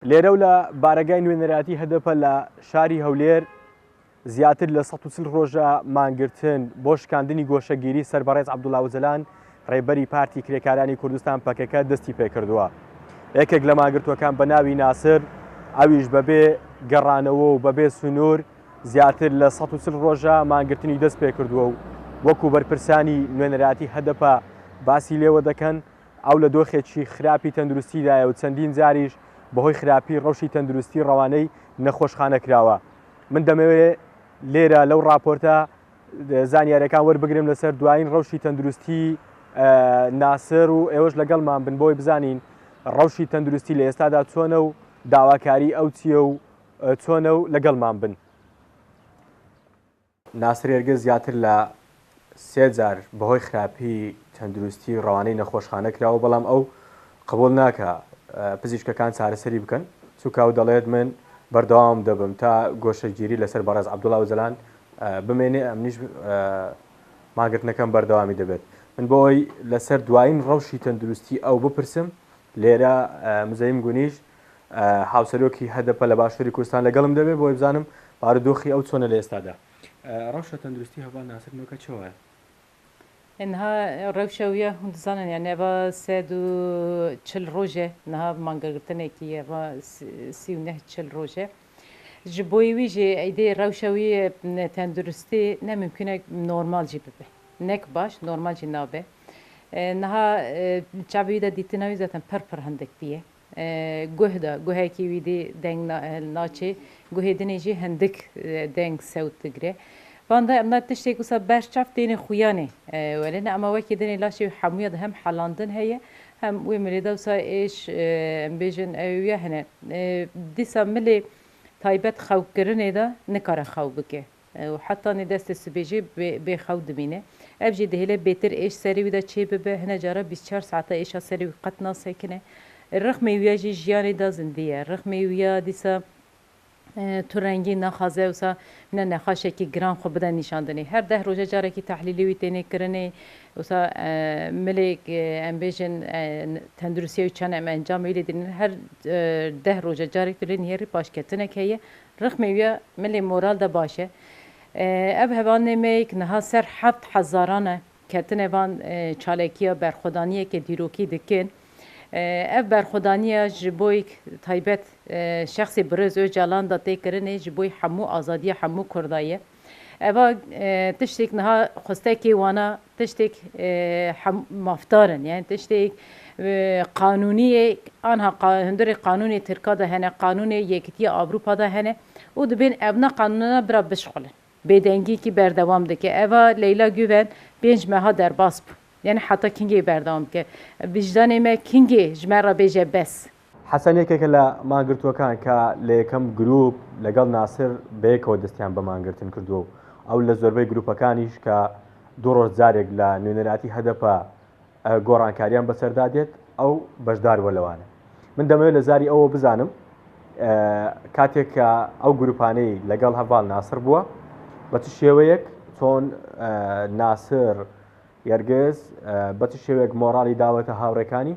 لێرە و لە بارەگای نوێنەراتی هەدەپە لە شاری هەولێر زیاتر لە 130 ڕۆژە مانگرتن بۆ شکاندنی گۆشەگیری سەربەڕێز عەبدوڵڵا ئۆزەلان ڕێبەری پارتی کرێکارانی کوردستان پەکەکە دەستی پێکردووە. یەکێک لە ماگرتوەکان بە ناوی ناسر ئەویش بەبێ گەڕانەوە و بەبێ سنوور زیاتر لە 130 ڕۆژە مانگرتنی دەست پێکردووە و وەکو بەرپرسانی نوێنەراتی هەدەپە باسی لێوە دەکەن ئەو لە دۆخێکی خراپی تەندروستیدایە و چەندین جاریش بەهۆی خراپی ڕەوشی تەندروستی ڕەوانەی نەخۆشخانە کراوە. من دەمەوێت لێرە لەو راپۆرتە زانیاریەکان وەربگرم لەسەر دوایین ڕەوشی تەندروستی ناسر و ئێوەش لەگەڵمان بن بۆی بزانین ڕەوشی تەندروستی لە ئێستادا چۆنە و داواکاری ئەو چییە و چۆنە و لەگەڵمان بن. ناسر هێرگە زیاتر لە 3 جار بەهۆی خراپی تەندروستی ڕەوانەی نەخۆشخانە کراوە بەڵام ئەو قبول ناکە پزیشکەکان چارەسەری بکەن چووکە و دەڵێت من بەردەوام دەبم تا گۆشەگیری لەسەر بەڕێز عەبدوڵڵا ئۆزەلان بمێنێ ئەمنیش ماگرتنەکەم بەردەوامی دەبێت. من بۆ ئەوی لەسەر دوایین ڕەوشی تەندروستی ئەو بپرسم لێرە مزەیم گونیش هاوسەرۆکی هەدەپە لە باشووری کوردستان لەگەڵم دەبێت بۆی بزانم بارودۆخی ئەو چۆنە لە ئێستادا. ڕەوشە تەندروستی هەواڵ ناسرنەوەکە چۆوە؟ إنها روشة ويا هند زانن يعني أبا سادو تشل روجة إنها مانجرتنا كي أبا سيونه تشل روجة جبوي ويجي أيدي روشة ويا تندرستي نممكن نورمال جي ببه نك باش نورمال جي نابه إنها شعبي ده ديتنا ويزا تنبر هندك بيه جهدا كي ويدي دين ناتشي جهدني جي هندك دين سوت تجري فانده امنا تشتي كوسا برشاف دين خويانه ولنا اما وكي دين لاشي حمويه هم حلاندن هي هم ومريدا وسا ايش امبيجن اويا هنا ديسا ملي تايبت خو كرنه دا نكار خو بك وحتى ندست السبيجي بخو دمينه ابجي دهله بيتر ايش سري ودا تشي به هنا جرى 24 ساعه ايش سري قطنا ساكنه الرقم ويا جي جياني دا زنديه الرقم ويا ديسا تو رنگی نخوازه وسا من نخواشه کی گران خو بدن نشان دنی هر ده روزه جاره کی تحلیلی وی تنه کرنه وسا ملک امبیشن تندرستی و چن ام انجام ویدین هر ده روزه جاره ترین هری باش کتنه کیه رقم ویا ملی مورال ده باشه اب هوان میک نه سر 7000 کتنه وان چالکیه برخودانیه که دیروکی دکن اف برخودانیه جبوی تایبت شخصی برز او جلان داده کرنه جبوی حمو آزادی حمو کردایه اوا تشتیک نه خواسته کی وانا تشتیک مفتارن یعنی تشتیک قانونی آنها هندر قانونی ترکا ده هنه قانونی یکتی اروپا ده هنه او دبین ابنا قانونا برا بشغله بدنگی کی بردوام ده که اوا لیلا گوون بینج مها در باسپ يعني حتى كينجي بردام كه وجداني ما كينجي جمرة بيجي بس حسن يكك لا ما قلت وكان كلكم جروب لقال ناصر بيك ودستيان بمانقرتن كردو او لزوربي جروب كانيش ك دور زارق لنونراتي هدفا گۆڕان کاریان بەسەردادێت ئەو بەشدار وەلەوانە من دەمەوێت لە زاری ئەوە بزانم کاتێک کە ئەو گروپانەی لەگەڵ هەڤاڵ ناسر بووە بە چ شێوەیەک چۆن ناسر یەرگێز بە چ شێوەیەک مۆراڵی داوەتە هاوڕێکانی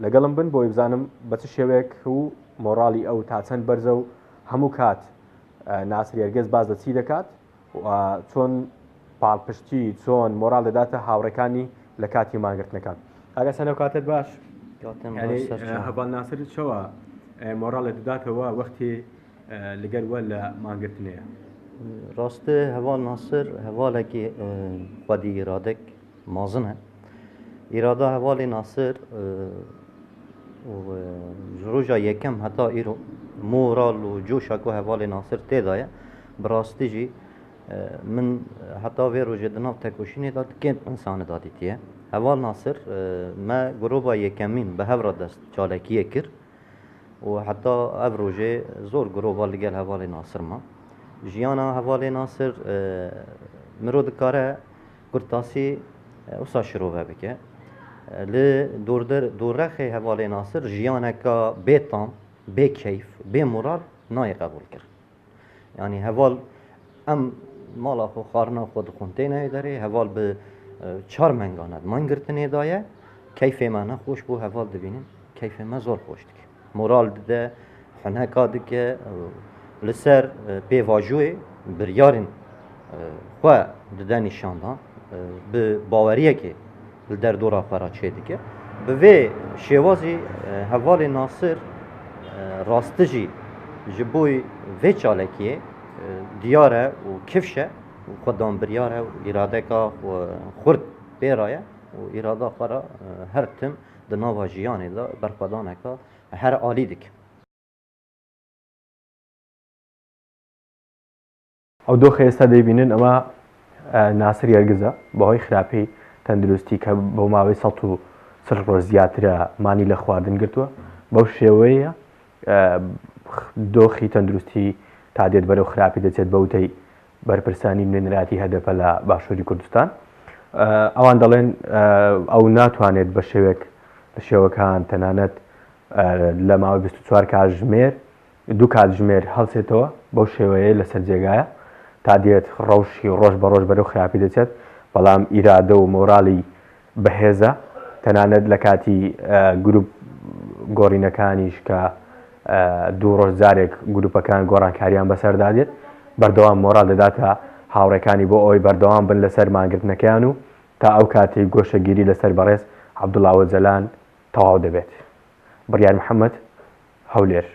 لەگەڵم بن بۆی بزانم بە چ شێوەیەک و مۆراڵی ئەو تا چەند بەرزە و هەموو کات ناسر یەرگێز باز لە چی دەکات چۆن پاڵپشتی چۆن مۆراڵ دەداتە هاوڕێکانی لە کاتی ماگرتنەکان. ئاگە سەنەو کاتت باش هەڤاڵ ناسر چەوە مۆراڵە دەداتەوە وەختی لەگەر وە لە ماگرتنەیە. ڕاستە هەڤاڵ ناسر هەڤاڵێکی خودی ئیرادێک مازن هە. ئیرادا هەڤاڵی ناسر ڕۆژا یەکەم هەتا ئیرۆ مۆراڵ و جۆشاک و هەڤاڵی ناسر تێدایە بڕاستی jî من heta vê rojê di nav tekoşînê da kênd insanê da dîtiye. Heval Nasir me giroba yekemîn bi hev re dest çalekiyê kir û heta ev rojê zor giroba li gel hevalê Nasir ma. Jiyana hevalê Nasir mirov dikare kurtasî wisa şirove bike. Li dorrexê hevalê Nasir jiyaneka bêtam, bêkeyf, bêmoral nayê qebûl kir. Yani heval em mala xwe xwarina xwe dixwin têne derê heval bi çar mengan mangirtinê daye keyfê me nexweş bû heval dibînin keyfê me zor xweş dike. Moral dide, حنها دکه لسر پیواجوی بریارن خو ددانی شاندان به باوریه که در دورا خورا چه دیگه به وی شوازی حوال ناصر راستجی جبوی وی چالکیه دیاره و کفشه و خودم بریاره و اراده که خورد بیرایه و اراده خورا هر تم دناوا جیانی دا برخودانه که هر عالی دیگه ئەو دۆخە ئێستا دەیبینن ئەمە ناسر یارگزە بەهۆی خراپەی تەندروستی کە بۆ ماوەی 100 ڕۆژ زیاترە مانی لە خواردن گرتووە بەو شێوەیە دۆخی تەندروستی تا دێت بەرەو خراپی دەچێت بەوتەی بەرپرسانی نوێنەراتی هەدەفە لە باشووری کوردستان ئەوان دەڵێن ئەو ناتوانێت بە شێوەکان تەنانەت لە ماوەی 24 کاتژمێر دوو کاتژمێر هەڵسێتەوە بەو شێوەیە لەسەر جێگایە تا دێت ڕەوشی ڕۆژ بە ڕۆژ بەرەو خراپی دەچێت بەڵام ئیرادە و مۆراڵی بەهێزە تەنانەت لە کاتی گروپ گۆڕینەکانیش کە دوو ڕۆژ جارێک گروپەکان گۆڕانکاریان بەسەردادێت بەردەوام مۆراڵ دەداتە هاوڕێکانی بۆ ئەوی بەردەوام بن لەسەر مانگرتنەکەیان و تا ئەو کاتێک گۆشەگیری لەسەر بەڕێز عەبدوڵڵا ئەوجەلان تەواو دەبێت. بڕیار محەممەد هەولێر.